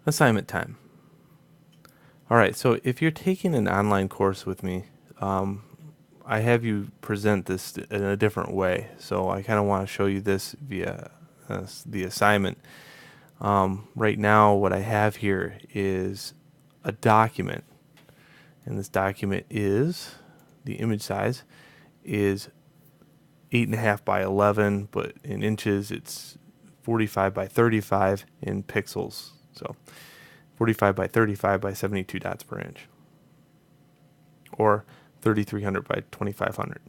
Assignment time. All right, so if you're taking an online course with me, I have you present this in a different way. So I kind of want to show you this via the assignment. Right now, what I have here is a document, and this document is the image size is 8.5 by 11, but in inches it's 45 by 35 in pixels. So 45 by 35 by 72 dots per inch, or 3300 by 2500.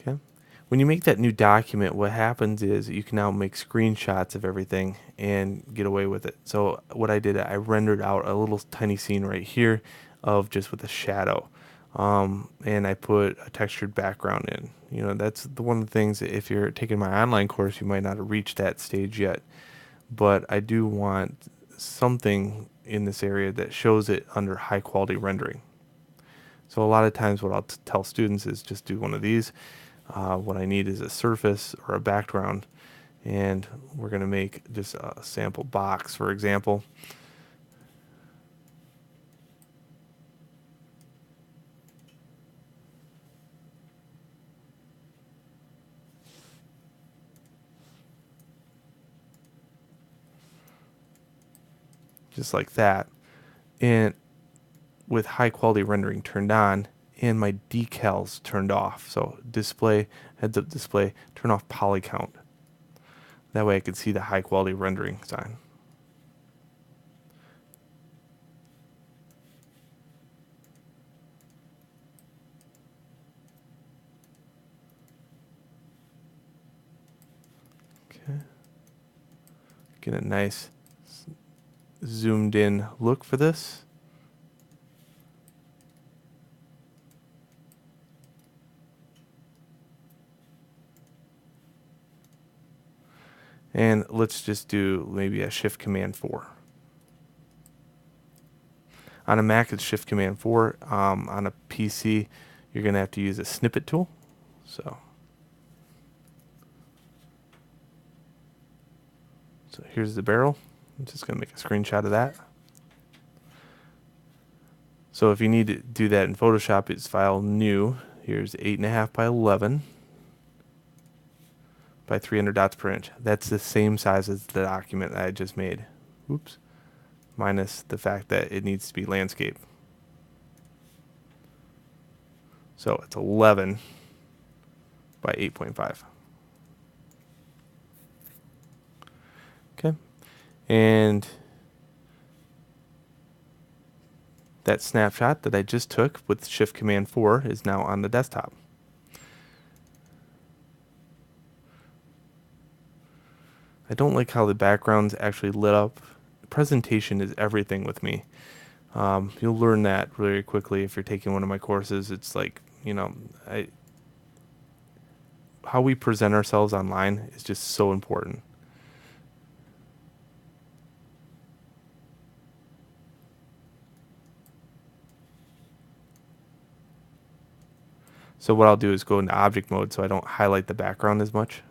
Okay. When you make that new document, what happens is you can now make screenshots of everything and get away with it. So what I did, I rendered out a little tiny scene right here of just with a shadow. And I put a textured background in. That's one of the things that if you're taking my online course, you might not have reached that stage yet. But I do want something in this area that shows it under high quality rendering. So a lot of times what I'll tell students is just do one of these. What I need is a surface or a background, and we're going to make just a sample box, for example. Just like that. And with high quality rendering turned on and my decals turned off. So display, heads up display, turn off poly count. That way I can see the high quality rendering sign. Okay. Get a nice zoomed in look for this. And let's just do maybe a Shift Command 4. On a Mac, it's Shift Command 4. On a PC, you're going to have to use a snippet tool. So here's the barrel. I'm just going to make a screenshot of that. So if you need to do that in Photoshop, it's File, New. Here's 8.5 by 11 by 300 dots per inch. That's the same size as the document that I just made. Oops. Minus the fact that it needs to be landscape. So it's 11 by 8.5. Okay. And that snapshot that I just took with Shift Command 4 is now on the desktop. I don't like how the background's actually lit up. Presentation is everything with me. You'll learn that very quickly if you're taking one of my courses. It's like, how we present ourselves online is just so important. So what I'll do is go into object mode so I don't highlight the background as much.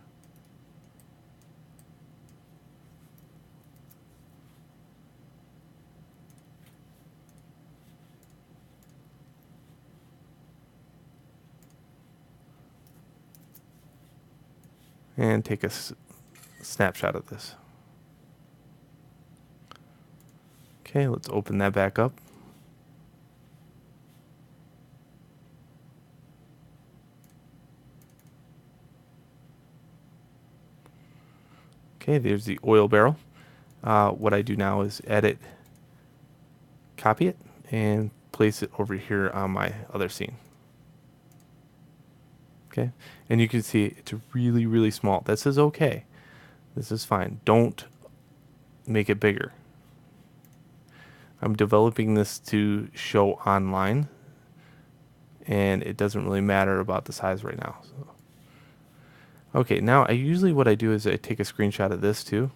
And take a snapshot of this. Okay, let's open that back up. Okay, there's the oil barrel. What I do now is edit, copy it, and place it over here on my other scene. Okay, and you can see it's really, really small. This is okay. This is fine. Don't make it bigger. I'm developing this to show online, and it doesn't really matter about the size right now. So. Okay, now what I do is I take a screenshot of this too.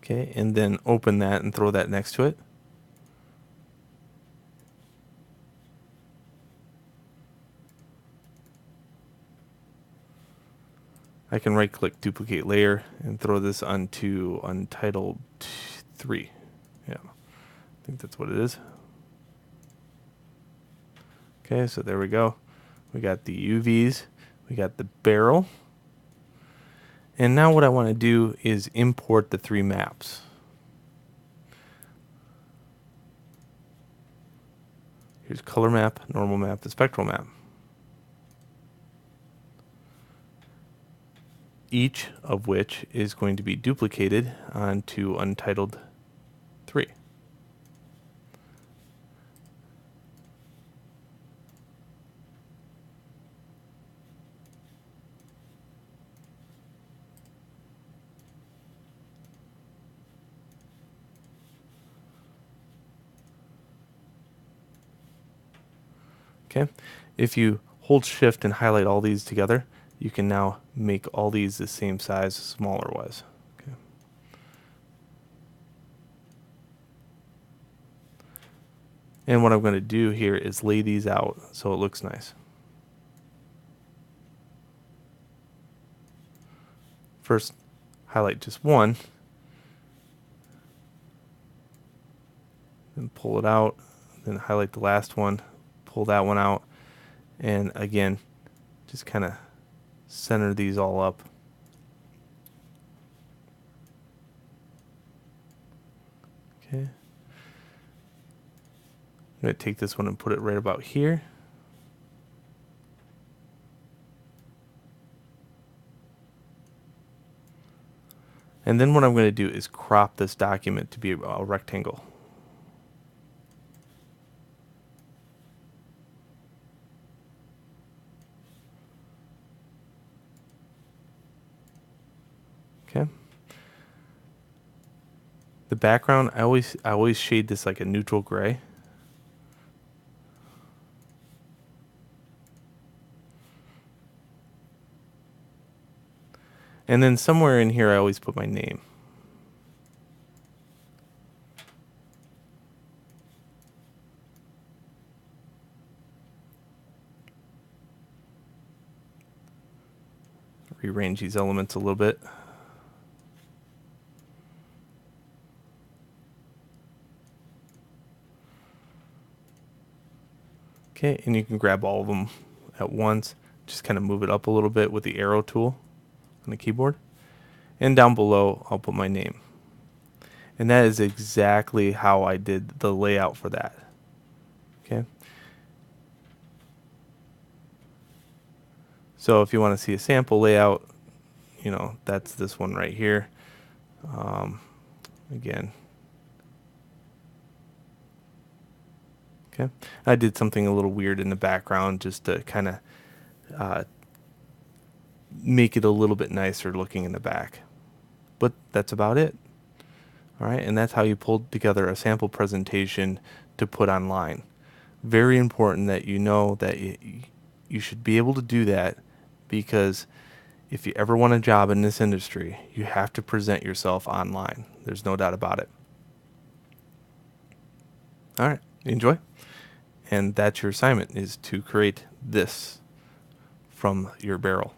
Okay, and then open that and throw that next to it. I can right click duplicate layer and throw this onto Untitled 3. Yeah, I think that's what it is. Okay, so there we go. We got the UVs, we got the barrel. And now what I want to do is import the 3 maps. Here's color map, normal map, the spectral map. Each of which is going to be duplicated onto Untitled 3. Okay, if you hold shift and highlight all these together, you can now make all these the same size, smaller wise. Okay. And what I'm going to do here is lay these out so it looks nice. First, highlight just one, then pull it out, then highlight the last one, pull that one out, and again, just kind of center these all up. Okay. I'm going to take this one and put it right about here. And then what I'm going to do is crop this document to be a rectangle. Okay. The background, I always shade this like a neutral gray. And then somewhere in here I always put my name. Rearrange these elements a little bit. Okay, and you can grab all of them at once. Just kind of move it up a little bit with the arrow tool on the keyboard. And down below, I'll put my name. And that is exactly how I did the layout for that. Okay. So if you want to see a sample layout, you know, that's this one right here. Again. Okay. I did something a little weird in the background just to kind of make it a little bit nicer looking in the back. But that's about it. All right, and that's how you pulled together a sample presentation to put online. Very important that you know that you should be able to do that, because if you ever want a job in this industry, you have to present yourself online. There's no doubt about it. All right, enjoy. And that's your assignment, is to create this from your barrel.